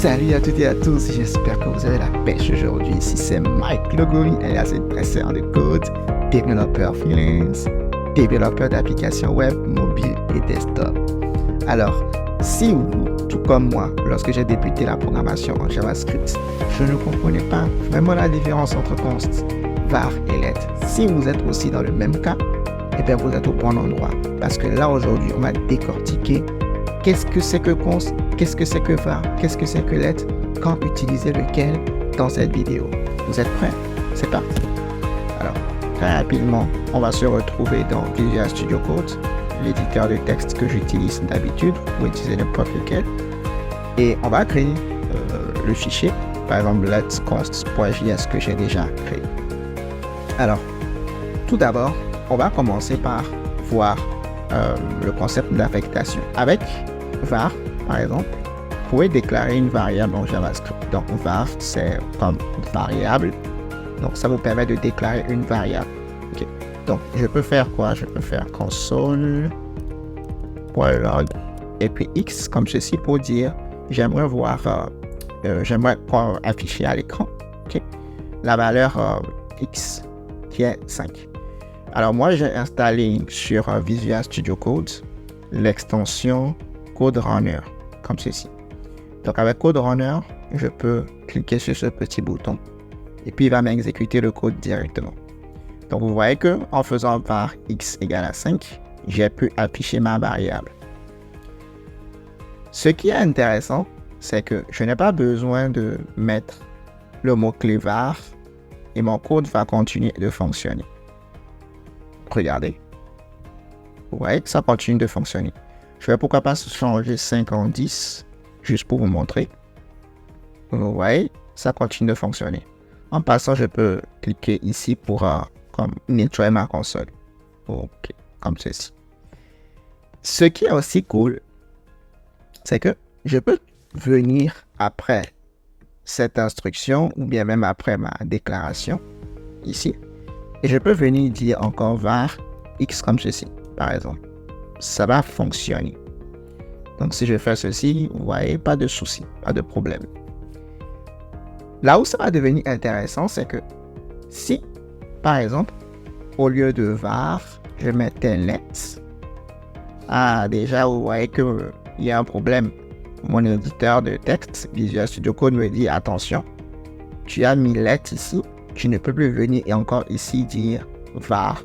Salut à toutes et à tous, j'espère que vous avez la pêche aujourd'hui. Ici c'est Mike Logomi, alias le dresseur de code, développeur freelance, développeur d'applications web, mobile et desktop. Alors, si vous, tout comme moi, lorsque j'ai débuté la programmation en JavaScript, je ne comprenais pas vraiment la différence entre const, var et let. Si vous êtes aussi dans le même cas, eh bien vous êtes au bon endroit. Parce que là aujourd'hui, on va décortiquer qu'est-ce que c'est que const, qu'est-ce que c'est que var, qu'est-ce que c'est que let, quand utiliser lequel dans cette vidéo. Vous êtes prêts? C'est parti. Alors, très rapidement, on va se retrouver dans Visual Studio Code, l'éditeur de texte que j'utilise d'habitude, vous pouvez utiliser n'importe lequel. Et on va créer le fichier, par exemple letconst.js que j'ai déjà créé. Alors, tout d'abord, on va commencer par voir le concept d'affectation. Avec var, par exemple, vous pouvez déclarer une variable en JavaScript. Donc, var, c'est comme variable. Donc, ça vous permet de déclarer une variable. Okay. Donc, je peux faire quoi? Je peux faire console.log et puis x comme ceci pour dire j'aimerais voir, j'aimerais afficher à l'écran la valeur x qui est 5. Alors, moi, j'ai installé sur Visual Studio Code l'extension Code Runner, comme ceci. Donc, avec Code Runner, je peux cliquer sur ce petit bouton et puis il va m'exécuter le code directement. Donc, vous voyez que en faisant var x égale à 5, j'ai pu afficher ma variable. Ce qui est intéressant, c'est que je n'ai pas besoin de mettre le mot-clé var et mon code va continuer de fonctionner. Regardez. Vous voyez que ça continue de fonctionner. Je vais pourquoi pas changer 5 en 10, juste pour vous montrer. Vous voyez, ça continue de fonctionner. En passant, je peux cliquer ici pour comme nettoyer ma console. Ok, comme ceci. Ce qui est aussi cool, c'est que je peux venir après cette instruction ou bien même après ma déclaration ici. Et je peux venir dire encore var x comme ceci, par exemple. Ça va fonctionner. Donc, si je fais ceci, vous voyez, pas de souci, pas de problème. Là où ça va devenir intéressant, c'est que si, par exemple, au lieu de var, je mettais let, déjà, vous voyez qu'il y a un problème. Mon éditeur de texte, Visual Studio Code, me dit, attention, tu as mis let ici, tu ne peux plus venir et encore ici dire var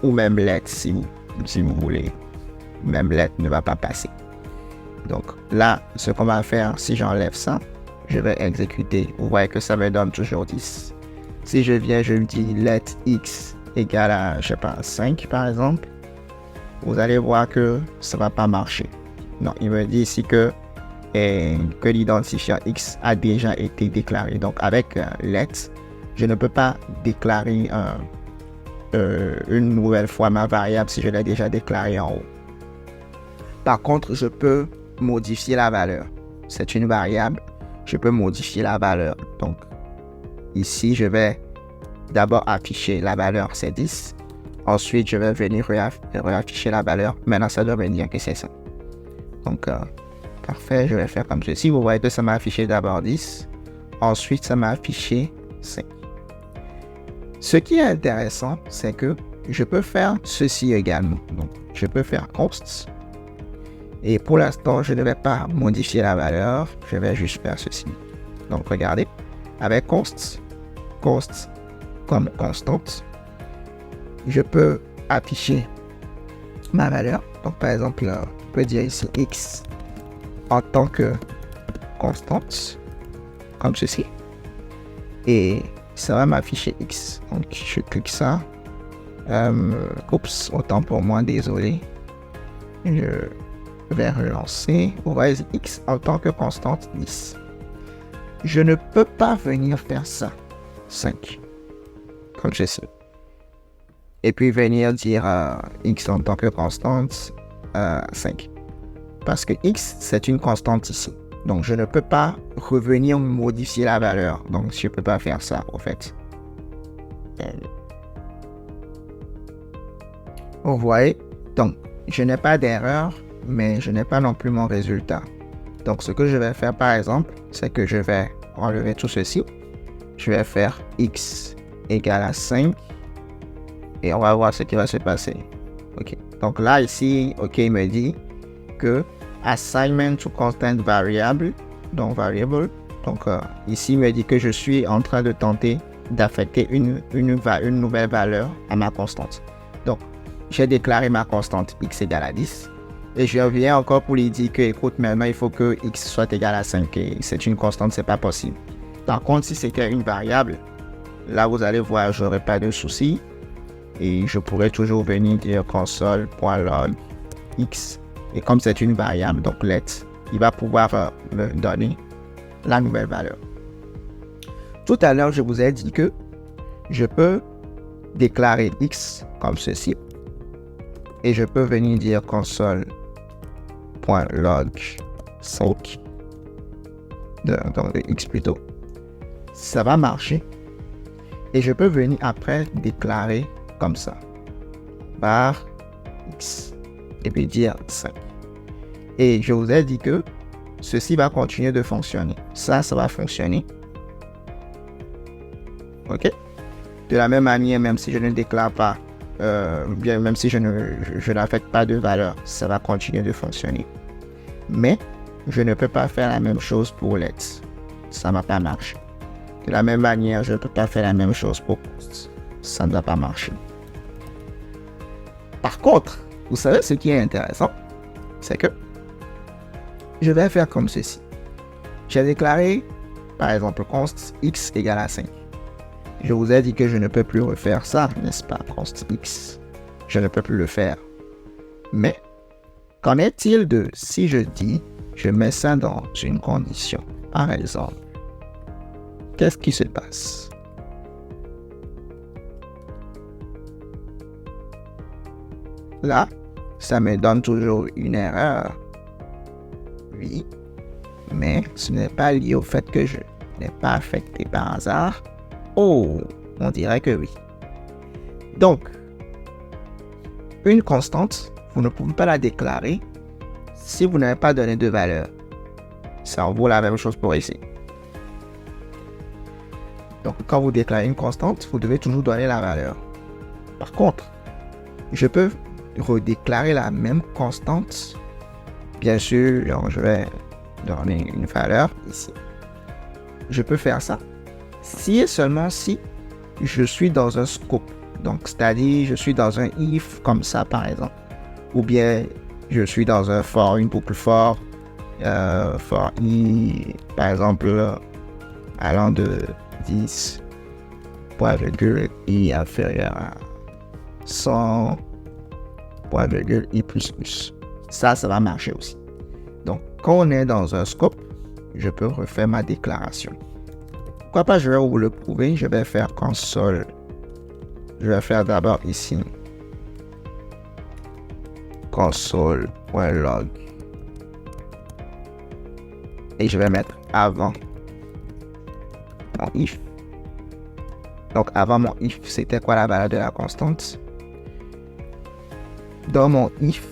ou même let si vous voulez. Même let ne va pas passer. Donc là, ce qu'on va faire, si j'enlève ça, je vais exécuter. Vous voyez que ça me donne toujours 10. Si je viens, je me dis let x égale à, je sais pas, 5 par exemple, vous allez voir que ça ne va pas marcher. Non, il me dit ici que l'identifiant x a déjà été déclaré. Donc avec let, je ne peux pas déclarer une nouvelle fois ma variable si je l'ai déjà déclarée en haut. Par contre, je peux modifier la valeur. C'est une variable. Je peux modifier la valeur. Donc, ici, je vais d'abord afficher la valeur, c'est 10. Ensuite, je vais venir réafficher la valeur. Maintenant, ça doit me dire que c'est ça. Donc, parfait. Je vais faire comme ceci. Vous voyez que ça m'a affiché d'abord 10. Ensuite, ça m'a affiché 5. Ce qui est intéressant, c'est que je peux faire ceci également. Donc, je peux faire const. Et pour l'instant, je ne vais pas modifier la valeur. Je vais juste faire ceci. Donc, regardez. Avec const comme constante, je peux afficher ma valeur. Donc, par exemple, je peux dire ici x en tant que constante, comme ceci. Et ça va m'afficher x. Donc, je clique ça. Oups, autant pour moi, désolé. Je vais relancer. Vous voyez x en tant que constante 10. Je ne peux pas venir faire ça. 5. Comme ceci. Et puis venir dire x en tant que constante 5. Parce que x, c'est une constante ici. Donc, je ne peux pas revenir modifier la valeur. Donc, je ne peux pas faire ça, au fait. Vous voyez? Donc, je n'ai pas d'erreur, mais je n'ai pas non plus mon résultat. Donc, ce que je vais faire, par exemple, c'est que je vais enlever tout ceci. Je vais faire x égale à 5 et on va voir ce qui va se passer. OK. Donc là, ici, OK, il me dit que assignment to constant variable, donc variable. Donc ici, il me dit que je suis en train de tenter d'affecter une nouvelle valeur à ma constante. Donc, j'ai déclaré ma constante x égale à 10. Et je reviens encore pour lui dire que, écoute, maintenant, il faut que x soit égal à 5. Et c'est une constante, c'est pas possible. Par contre, si c'était une variable, là, vous allez voir, je n'aurai pas de souci. Et je pourrais toujours venir dire console.log x. Et comme c'est une variable, donc let, il va pouvoir me donner la nouvelle valeur. Tout à l'heure, je vous ai dit que je peux déclarer x comme ceci. Et je peux venir dire console.log 5. Donc de x plutôt. Ça va marcher. Et je peux venir après déclarer comme ça. Bar x. Et puis dire 5. Et je vous ai dit que ceci va continuer de fonctionner. Ça va fonctionner. OK? De la même manière, même si je ne déclare pas, même si je n'affecte pas de valeur, ça va continuer de fonctionner. Mais je ne peux pas faire la même chose pour let. Ça ne va pas marcher. De la même manière, je ne peux pas faire la même chose pour post. Ça ne va pas marcher. Par contre, vous savez ce qui est intéressant, c'est que je vais faire comme ceci. J'ai déclaré, par exemple, const x égale à 5. Je vous ai dit que je ne peux plus refaire ça, n'est-ce pas, const x. Je ne peux plus le faire. Mais, qu'en est-il de si je dis, je mets ça dans une condition, par exemple, qu'est-ce qui se passe? Là, ça me donne toujours une erreur. Oui, mais ce n'est pas lié au fait que je n'ai pas affecté par hasard. Oh, on dirait que oui. Donc, une constante, vous ne pouvez pas la déclarer si vous n'avez pas donné de valeur. Ça en vaut la même chose pour ici. Donc, quand vous déclarez une constante, vous devez toujours donner la valeur. Par contre, je peux redéclarer la même constante. Bien sûr, je vais donner une valeur ici. Je peux faire ça si et seulement si je suis dans un scope. Donc, c'est-à-dire, je suis dans un if comme ça, par exemple. Ou bien, je suis dans un for, une boucle for i, par exemple, allant de 10, point virgule, i inférieur à 100, point virgule, i plus plus. Ça va marcher aussi. Donc, quand on est dans un scope, je peux refaire ma déclaration. Pourquoi pas, je vais vous le prouver. Je vais faire console. Je vais faire d'abord ici console.log et je vais mettre avant mon if. Donc, avant mon if, c'était quoi la valeur de la constante? Dans mon if,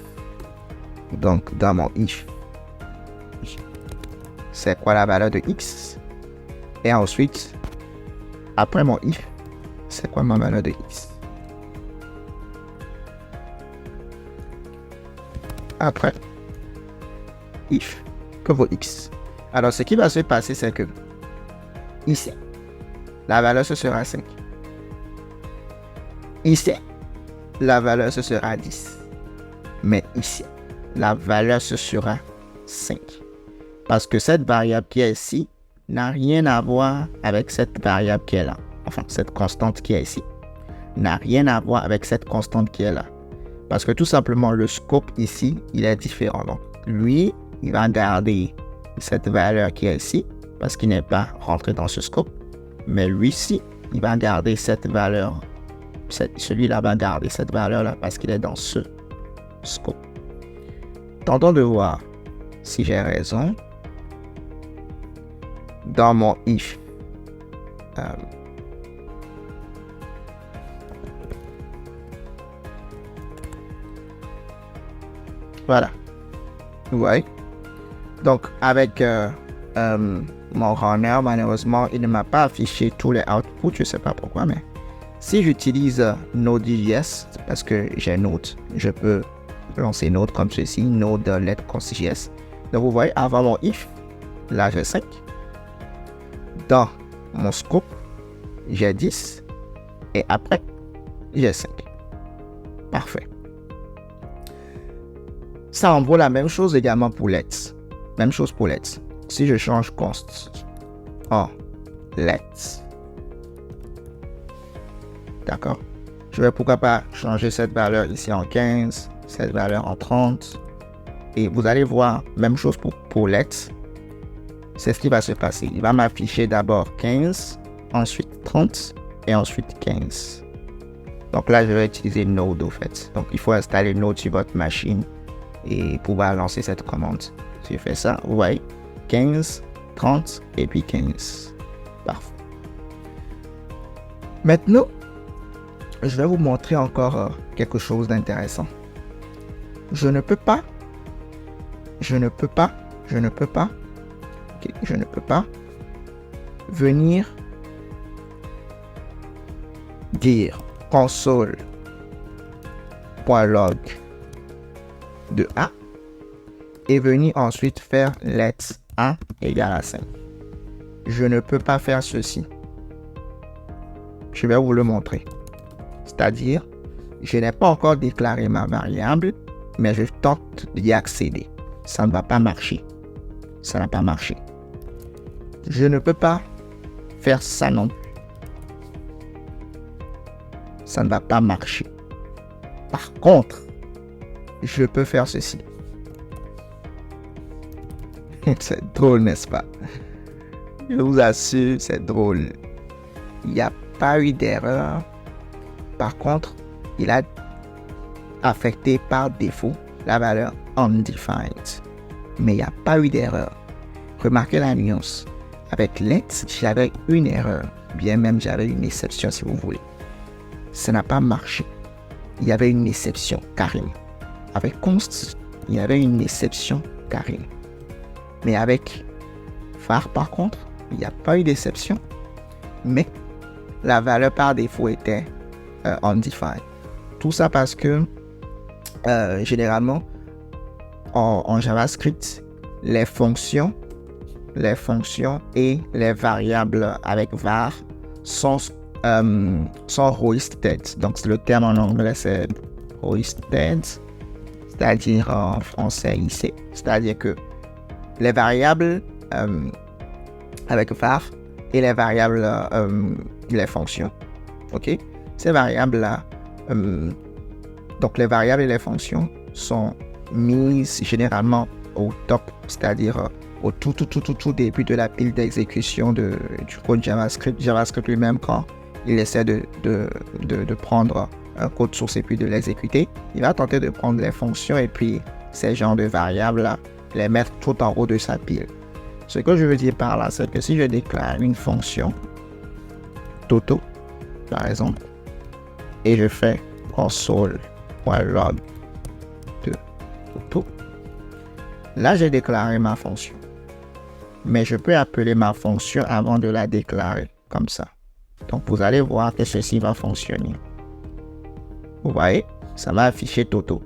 c'est quoi la valeur de x? Et ensuite, après mon if, c'est quoi ma valeur de x? Après, if, que vaut x? Alors, ce qui va se passer, c'est que ici, la valeur ce sera 5. Ici, la valeur ce sera 10. Mais ici, la valeur ce sera 5. Parce que cette variable qui est ici n'a rien à voir avec cette variable qui est là. Enfin, cette constante qui est ici n'a rien à voir avec cette constante qui est là. Parce que tout simplement, le scope ici, il est différent. Donc, lui, il va garder cette valeur qui est ici parce qu'il n'est pas rentré dans ce scope. Mais lui-ci, il va garder cette valeur. Celui-là va garder cette valeur-là parce qu'il est dans ce scope. Tentons de voir si j'ai raison. Dans mon if, voilà. Vous voyez? Donc, avec mon runner, malheureusement, il ne m'a pas affiché tous les outputs, je ne sais pas pourquoi, mais si j'utilise Node.js, parce que j'ai Node, je peux lancer Node comme ceci, Node let.js. Donc, vous voyez, avant mon if, là, j'ai 5. Dans mon scope, j'ai 10. Et après, j'ai 5. Parfait. Ça en vaut la même chose également pour let's. Même chose pour let's. Si je change const en let's, d'accord, je vais pourquoi pas changer cette valeur ici en 15, cette valeur en 30. Et vous allez voir, même chose pour let's. C'est ce qui va se passer. Il va m'afficher d'abord 15, ensuite 30 et ensuite 15. Donc là, je vais utiliser Node au fait. Donc il faut installer Node sur votre machine et pouvoir lancer cette commande. Si je fais ça, vous voyez, 15, 30 et puis 15. Parfait. Maintenant, je vais vous montrer encore quelque chose d'intéressant. Je ne peux pas venir dire console.log de A et venir ensuite faire let's A égale à 5. Je ne peux pas faire ceci. Je vais vous le montrer. C'est-à-dire, je n'ai pas encore déclaré ma variable, mais je tente d'y accéder. Ça ne va pas marcher. Ça n'a pas marché. Je ne peux pas faire ça non plus. Ça ne va pas marcher. Par contre, je peux faire ceci. C'est drôle, n'est-ce pas? Je vous assure, c'est drôle. Il n'y a pas eu d'erreur. Par contre, il a affecté par défaut la valeur undefined. Mais il n'y a pas eu d'erreur. Remarquez la nuance. Avec let's, j'avais une erreur. Bien même, j'avais une exception si vous voulez. Ça n'a pas marché. Il y avait une exception carrément. Avec const, il y avait une exception carrément. Mais avec var par contre, il n'y a pas eu d'exception. Mais la valeur par défaut était undefined. Tout ça parce que généralement en JavaScript, les fonctions et les variables avec var sont hoisted. Donc le terme en anglais c'est hoisted, c'est-à-dire en français ici. C'est-à-dire que les variables avec var et les variables les fonctions. Ok, ces variables là, donc les variables et les fonctions sont mises généralement au top, c'est-à-dire au tout début de la pile d'exécution du code JavaScript. JavaScript lui-même, quand il essaie de prendre un code source et puis de l'exécuter, il va tenter de prendre les fonctions et puis ces genres de variables là, les mettre tout en haut de sa pile. Ce que je veux dire par là, c'est que si je déclare une fonction Toto, par exemple, et je fais console.log de Toto, là j'ai déclaré ma fonction. Mais je peux appeler ma fonction avant de la déclarer, comme ça. Donc vous allez voir que ceci va fonctionner. Vous voyez, ça va afficher Toto,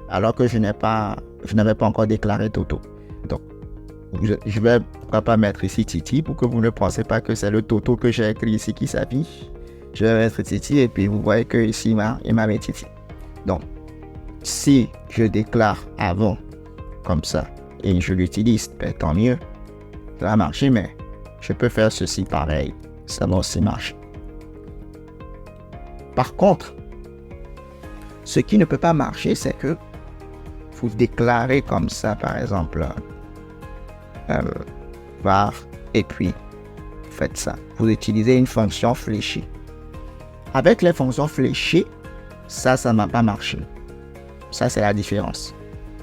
alors que je n'avais pas encore déclaré Toto. Donc, je vais pourquoi pas mettre ici Titi pour que vous ne pensez pas que c'est le Toto que j'ai écrit ici qui s'affiche. Je vais mettre Titi et puis vous voyez que ici il m'a mis Titi. Donc, si je déclare avant comme ça et je l'utilise, ben, tant mieux. Ça va marcher, mais je peux faire ceci pareil. Ça va aussi marcher. Par contre, ce qui ne peut pas marcher, c'est que vous déclarez comme ça, par exemple, var, et puis faites ça. Vous utilisez une fonction fléchée. Avec les fonctions fléchées, ça ne va pas marcher. Ça, c'est la différence.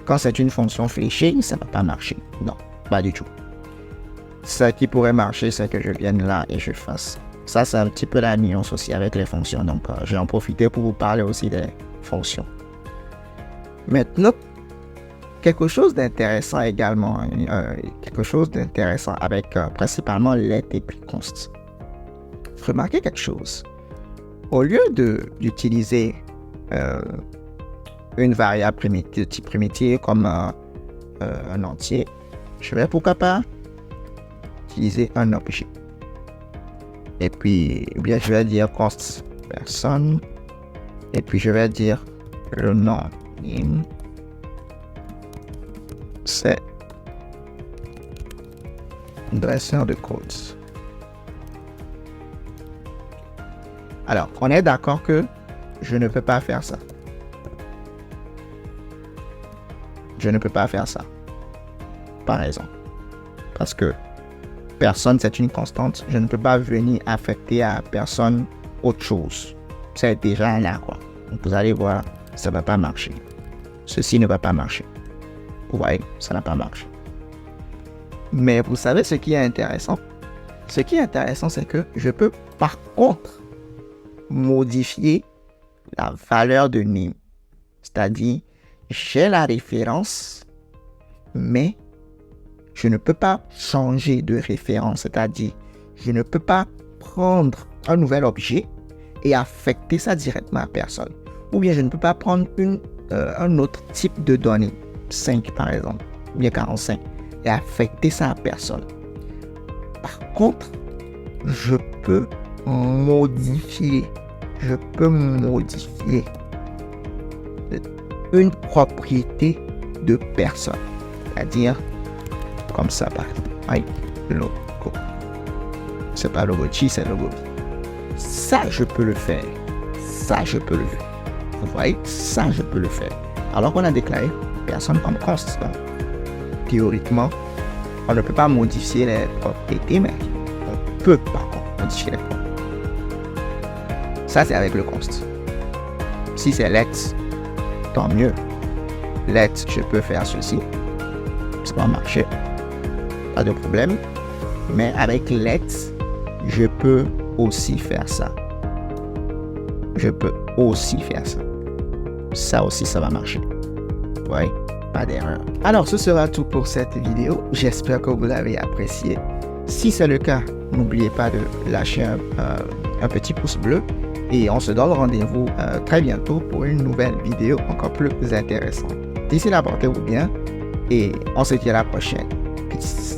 Quand c'est une fonction fléchée, ça ne va pas marcher. Non, pas du tout. Ce qui pourrait marcher, c'est que je vienne là et je fasse. Ça, c'est un petit peu la nuance aussi avec les fonctions. Donc, je vais en profiter pour vous parler aussi des fonctions. Maintenant, quelque chose d'intéressant également, quelque chose d'intéressant avec principalement let et puis const. Remarquez quelque chose. Au lieu d'utiliser une variable de type primitif comme un entier, je vais pourquoi pas utiliser un objet. Et puis, bien, je vais dire const personne. Et puis, je vais dire le nom. C'est dresseur de code. Alors, on est d'accord que je ne peux pas faire ça. Je ne peux pas faire ça. Par exemple. Parce que personne, c'est une constante. Je ne peux pas venir affecter à personne autre chose. C'est déjà là, quoi. Donc, vous allez voir, ça ne va pas marcher. Ceci ne va pas marcher. Vous voyez, ça n'a pas marché. Mais vous savez ce qui est intéressant? Ce qui est intéressant, c'est que je peux par contre modifier la valeur de name. C'est-à-dire, j'ai la référence, mais je ne peux pas changer de référence. C'est-à-dire, je ne peux pas prendre un nouvel objet et affecter ça directement à personne. Ou bien je ne peux pas prendre un autre type de données, 5 par exemple, ou bien 45, et affecter ça à personne. Par contre, je peux modifier une propriété de personne. C'est-à-dire, comme ça par exemple, logo. C'est pas logo G, c'est logo B. Ça, je peux le faire. Ça, je peux le faire. Vous voyez, ça, je peux le faire. Alors qu'on a déclaré personne comme constant. Théoriquement, on ne peut pas modifier les propriétés, mais on peut par contre modifier les propriétés. Ça, c'est avec le const. Si c'est let, tant mieux. Let, je peux faire ceci. Ça va marcher. Pas de problème. Mais avec let, je peux aussi faire ça. Je peux aussi faire ça. Ça aussi, ça va marcher. Ouais, pas d'erreur. Alors, ce sera tout pour cette vidéo. J'espère que vous l'avez apprécié. Si c'est le cas, n'oubliez pas de lâcher un petit pouce bleu. Et on se donne rendez-vous très bientôt pour une nouvelle vidéo encore plus intéressante. D'ici là, portez-vous bien et on se dit à la prochaine. Peace.